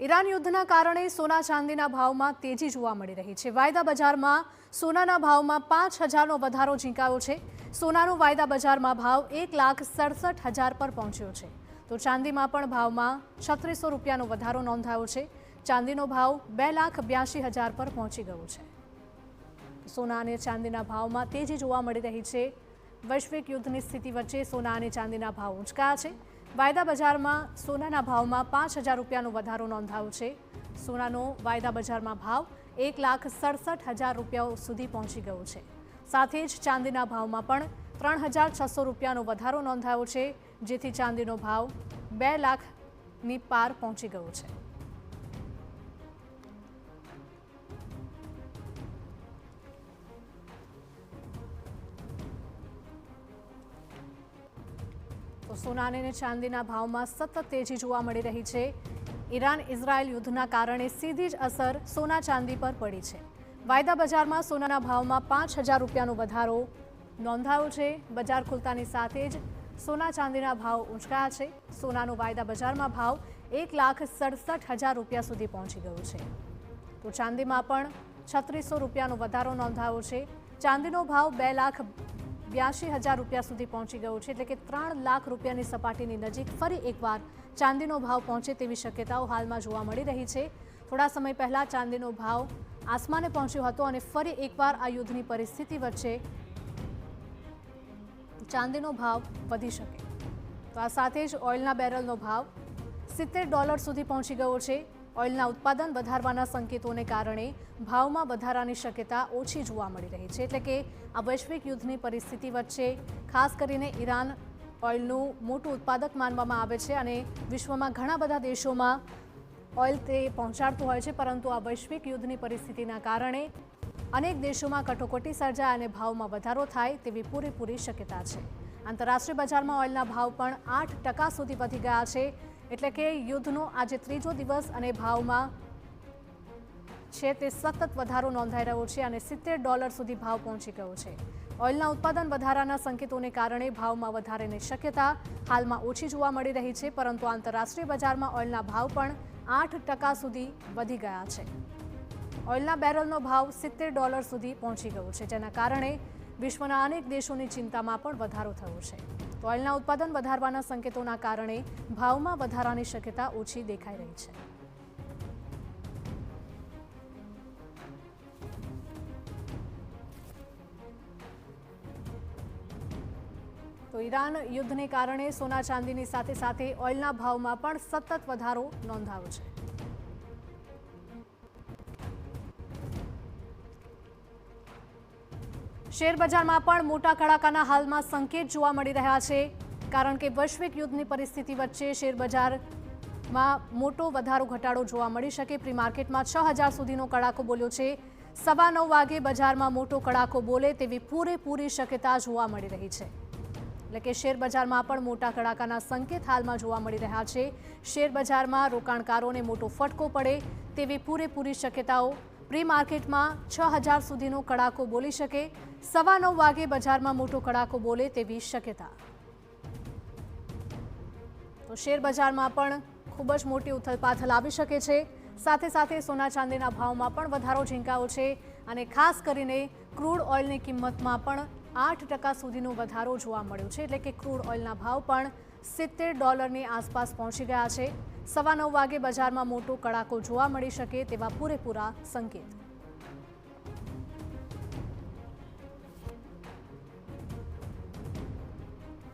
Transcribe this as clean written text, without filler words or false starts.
Iran યુદ્ધના કારણે સોના ચાંદીના ભાવમાં તેજી જોવા મળી રહી છે। વાયદા બજારમાં સોનાના ભાવમાં 5,000નો વધારો ઝીંકાયો છે। સોનાનો વાયદા બજારમાં ભાવ 1,67,000 પર પહોંચ્યો છે, તો ચાંદીમાં પણ ભાવમાં 3600 રૂપિયાનો વધારો નોંધાયો છે। ચાંદીનો ભાવ 2,82,000 પર પહોંચી ગયો છે। સોના અને ચાંદીના ભાવમાં તેજી જોવા મળી રહી છે। વૈશ્વિક યુદ્ધની સ્થિતિ વચ્ચે સોના અને ચાંદીના ભાવ ઊંચકાયા છે। વાયદા બજારમાં સોનાના ભાવમાં 5,000 રૂપિયાનો વધારો નોંધાયો છે। સોનાનો વાયદા બજારમાં ભાવ 1,67,000 રૂપિયા સુધી પહોંચી ગયો છે। સાથે જ ચાંદીના ભાવમાં પણ 3,600 રૂપિયાનો વધારો નોંધાયો છે, જેથી ચાંદીનો ભાવ 2 લાખની પાર પહોંચી ગયો છે। તો સોના અને ચાંદીના ભાવમાં સતત તેજી જોવા મળી રહી છે। ઈરાન ઇઝરાયલ યુદ્ધના કારણે સીધી જ અસર સોના ચાંદી પર પડી છે। વાયદા બજારમાં સોનાના ભાવમાં 5,000 રૂપિયાનો વધારો નોંધાયો છે। બજાર ખુલતાની સાથે જ સોના ચાંદીના ભાવ ઊંચકાયા છે। સોનાનો વાયદા બજારમાં ભાવ 1,67,000 રૂપિયા સુધી પહોંચી ગયો છે, તો ચાંદીમાં પણ 3600 રૂપિયાનો વધારો નોંધાયો છે। ચાંદીનો ભાવ 2,82,000 રૂપિયા સુધી પહોંચી ગયો છે, એટલે કે 3 લાખ રૂપિયાની સપાટીની નજીક ફરી એકવાર ચાંદીનો ભાવ પહોંચે તેવી શક્યતાઓ હાલમાં જોવા મળી રહી છે। થોડા સમય પહેલા ચાંદીનો ભાવ આસમાને પહોંચ્યો હતો અને ફરી એકવાર આ યુદ્ધની પરિસ્થિતિ વચ્ચે ચાંદીનો ભાવ વધી શકે। તો આ સાથે જ ઓઇલના બેરલનો ભાવ $70 સુધી પહોંચી ગયો છે। ઓઇલના ઉત્પાદન વધારવાના સંકેતોને કારણે ભાવમાં વધારાની શક્યતા ઓછી જોવા મળી રહી છે। એટલે કે આ વૈશ્વિક યુદ્ધની પરિસ્થિતિ વચ્ચે ખાસ કરીને ઈરાન ઓઇલનું મોટું ઉત્પાદક માનવામાં આવે છે અને વિશ્વમાં ઘણા બધા દેશોમાં ઓઇલ તે પહોંચાડતું હોય છે, પરંતુ આ વૈશ્વિક યુદ્ધની પરિસ્થિતિના કારણે અનેક દેશોમાં કટોકટી સર્જાય અને ભાવમાં વધારો થાય તેવી પૂરેપૂરી શક્યતા છે। આંતરરાષ્ટ્રીય બજારમાં ઓઇલના ભાવ પણ 8% સુધી વધી ગયા છે, એટલે કે યુદ્ધનો આજે ત્રીજો દિવસ અને ભાવમાં છે તે સતત વધારો નોંધાઈ રહ્યો છે અને $70 સુધી ભાવ પહોંચી ગયો છે। ઓઇલના ઉત્પાદન વધારાના સંકેતોને કારણે ભાવમાં વધારાની શક્યતા હાલમાં ઓછી જોવા મળી રહી છે, પરંતુ આંતરરાષ્ટ્રીય બજારમાં ઓઇલના ભાવ પણ 8% સુધી વધી ગયા છે। ઓઇલના બેરલનો ભાવ $70 સુધી પહોંચી ગયો છે, જેના કારણે વિશ્વના અનેક દેશોની ચિંતામાં પણ વધારો થયો છે। તો ઓઇલના ઉત્પાદન વધારવાના સંકેતોના કારણે ભાવમાં વધારાની શક્યતા ઓછી દેખાઈ રહી છે। તો ઈરાન યુદ્ધને કારણે સોના ચાંદીની સાથે સાથે ઓઇલના ભાવમાં પણ સતત વધારો નોંધાયો છે। શેરબજારમાં પણ મોટા કડાકાના હાલમાં સંકેત જોવા મળી રહ્યા છે, કારણ કે વૈશ્વિક યુદ્ધની પરિસ્થિતિ વચ્ચે શેરબજારમાં મોટો વધારો ઘટાડો જોવા મળી શકે। પ્રી માર્કેટમાં 6,000 સુધીનો કડાકો બોલ્યો છે। 9:15 વાગે બજારમાં મોટો કડાકો બોલે તેવી પૂરેપૂરી શક્યતા જોવા મળી રહી છે, એટલે કે શેરબજારમાં પણ મોટા કડાકાના સંકેત હાલમાં જોવા મળી રહ્યા છે। શેરબજારમાં રોકાણકારોને મોટો ફટકો પડે તેવી પૂરેપૂરી શક્યતાઓ। પ્રી માર્કેટમાં 6,000 સુધીનો કડાકો બોલી શકે। 9:15 વાગે બજારમાં મોટો કડાકો બોલે તેવી શક્યતા। તો શેરબજારમાં પણ ખૂબ જ મોટી ઉથલપાથલ આવી શકે છે। સાથે સાથે સોના ચાંદીના ભાવમાં પણ વધારો ઝીંકાયો છે અને ખાસ કરીને ક્રૂડ ઓઇલની કિંમતમાં પણ 8% સુધીનો વધારો જોવા મળ્યો છે, એટલે કે ક્રૂડ ઓઇલના ભાવ પણ $70ની આસપાસ પહોંચી ગયા છે। 9:15 વાગે બજારમાં મોટો કડાકો જોવા મળી શકે તેવા પૂરેપૂરા સંકેત।